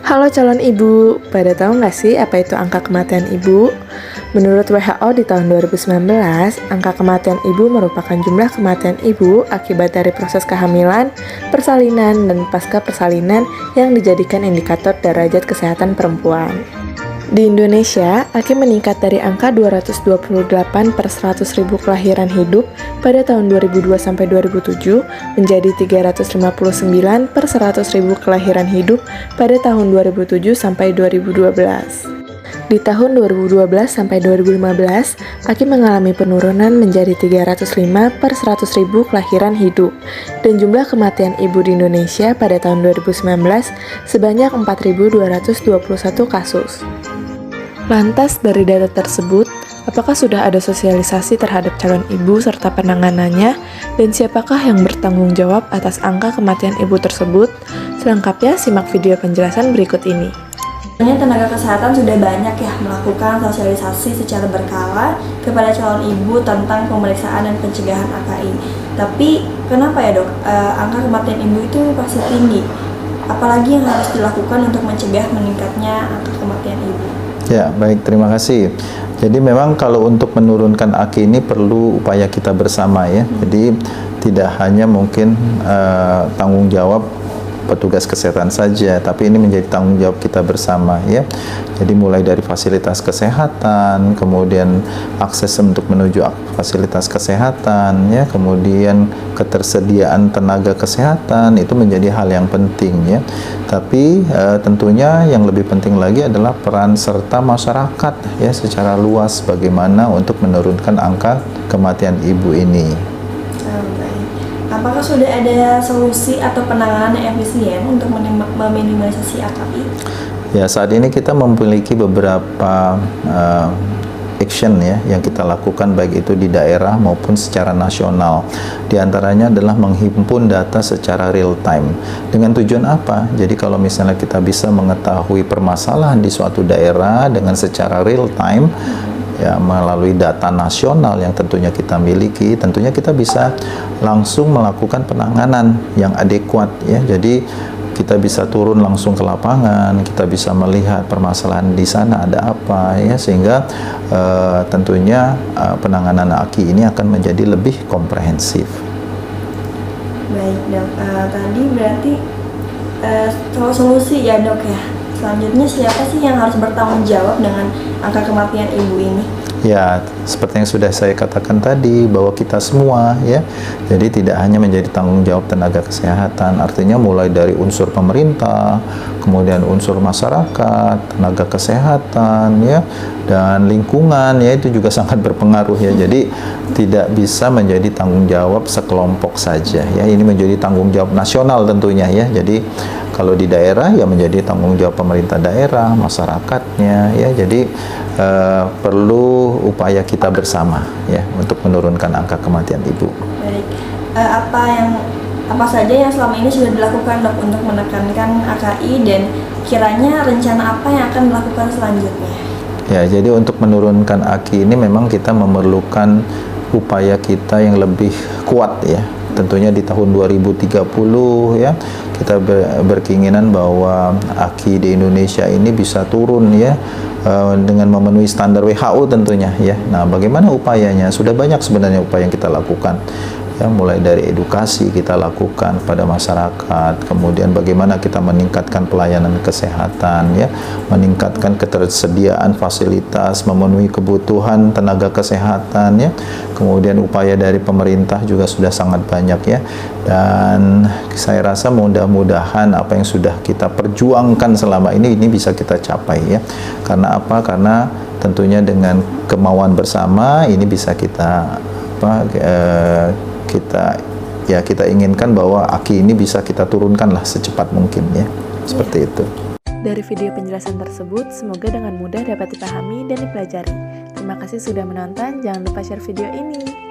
Halo calon ibu, pada tahu nggak sih apa itu angka kematian ibu? Menurut WHO di tahun 2019, angka kematian ibu merupakan jumlah kematian ibu akibat dari proses kehamilan, persalinan, dan pasca persalinan yang dijadikan indikator derajat kesehatan perempuan. Di Indonesia, AKI meningkat dari angka 228 per 100 ribu kelahiran hidup pada tahun 2002 sampai 2007 menjadi 359 per 100 ribu kelahiran hidup pada tahun 2007 sampai 2012. Di tahun 2012 sampai 2015, AKI mengalami penurunan menjadi 305 per 100 ribu kelahiran hidup, dan jumlah kematian ibu di Indonesia pada tahun 2019 sebanyak 4.221 kasus. Lantas, dari data tersebut, apakah sudah ada sosialisasi terhadap calon ibu serta penanganannya, dan siapakah yang bertanggung jawab atas angka kematian ibu tersebut? Selengkapnya, simak video penjelasan berikut ini. Tenaga kesehatan sudah banyak ya melakukan sosialisasi secara berkala kepada calon ibu tentang pemeriksaan dan pencegahan AKI. Tapi kenapa ya dok, angka kematian ibu itu pasti tinggi? Apalagi yang harus dilakukan untuk mencegah meningkatnya angka kematian ibu? Ya, baik, terima kasih. Jadi memang kalau untuk menurunkan AKI ini perlu upaya kita bersama ya. Jadi tidak hanya mungkin tanggung jawab petugas kesehatan saja, tapi ini menjadi tanggung jawab kita bersama ya. Jadi mulai dari fasilitas kesehatan, kemudian akses untuk menuju fasilitas kesehatan ya, kemudian ketersediaan tenaga kesehatan itu menjadi hal yang penting ya. Tapi tentunya yang lebih penting lagi adalah peran serta masyarakat ya secara luas bagaimana untuk menurunkan angka kematian ibu ini. Apakah sudah ada solusi atau penanganan yang efisien untuk meminimalisasi AKI? Ya, saat ini kita memiliki beberapa action ya yang kita lakukan baik itu di daerah maupun secara nasional. Di antaranya adalah menghimpun data secara real time. Dengan tujuan apa? Jadi kalau misalnya kita bisa mengetahui permasalahan di suatu daerah dengan secara real time ya, melalui data nasional yang tentunya kita miliki, tentunya kita bisa langsung melakukan penanganan yang adekuat ya. Jadi kita bisa turun langsung ke lapangan, kita bisa melihat permasalahan di sana ada apa ya, sehingga tentunya penanganan AKI ini akan menjadi lebih komprehensif. Baik dok, tadi berarti solusi ya dok ya. Selanjutnya siapa sih yang harus bertanggung jawab dengan angka kematian ibu ini? Ya, seperti yang sudah saya katakan tadi, bahwa kita semua ya, jadi tidak hanya menjadi tanggung jawab tenaga kesehatan, artinya mulai dari unsur pemerintah, kemudian unsur masyarakat, tenaga kesehatan ya, dan lingkungan ya, itu juga sangat berpengaruh ya. Jadi tidak bisa menjadi tanggung jawab sekelompok saja ya, ini menjadi tanggung jawab nasional tentunya ya. Jadi kalau di daerah ya menjadi tanggung jawab pemerintah daerah, masyarakatnya ya. Jadi perlu upaya kita bersama ya untuk menurunkan angka kematian ibu. Baik, apa saja yang selama ini sudah dilakukan dok untuk menekankan AKI, dan kiranya rencana apa yang akan dilakukan selanjutnya? Ya, jadi untuk menurunkan AKI ini memang kita memerlukan upaya kita yang lebih kuat ya. Tentunya di tahun 2030 ya, kita berkeinginan bahwa AKI di Indonesia ini bisa turun ya, dengan memenuhi standar WHO tentunya ya. Nah, bagaimana upayanya? Sudah banyak sebenarnya upaya yang kita lakukan ya, mulai dari edukasi kita lakukan pada masyarakat, kemudian bagaimana kita meningkatkan pelayanan kesehatan ya, meningkatkan ketersediaan fasilitas, memenuhi kebutuhan tenaga kesehatan ya, kemudian upaya dari pemerintah juga sudah sangat banyak ya. Dan saya rasa mudah-mudahan apa yang sudah kita perjuangkan selama ini bisa kita capai ya. Karena apa? Karena tentunya dengan kemauan bersama ini bisa kita kita inginkan bahwa AKI ini bisa kita turunkanlah secepat mungkin ya, seperti itu. Dari video penjelasan tersebut, semoga dengan mudah dapat dipahami dan dipelajari. Terima kasih sudah menonton, jangan lupa share video ini.